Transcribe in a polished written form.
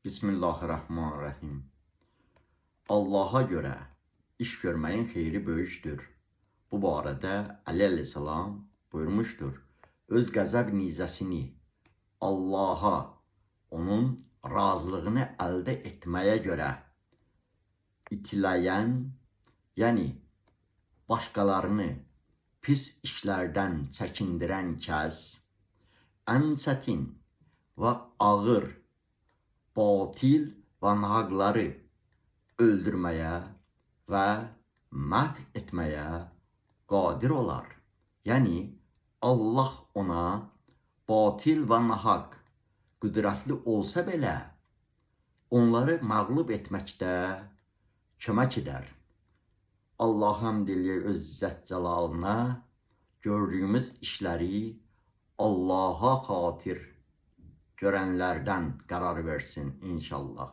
Bismillahirrahmanirrahim. Allah'a göre iş görmeyin xeyri böyükdür. Bu barədə Əli əleyhissalam buyurmuşdur. Öz qəzəb nizəsini Allah'a, onun razılığını əldə etməyə görə itiləyən, yəni başqalarını pis işlərdən çəkindirən kəs ən çətin və ağır batil və nahaqları öldürməyə və məhv etməyə qadir olar. Yəni Allah ona batil və nahaq qüdrətli olsa belə onları məğlub etməkdə kömək edər. Allah həmd eləyək öz İzzət Cəlalına, gördüyümüz işləri Allah'a xatir görənlərdən qərar versin inşallah.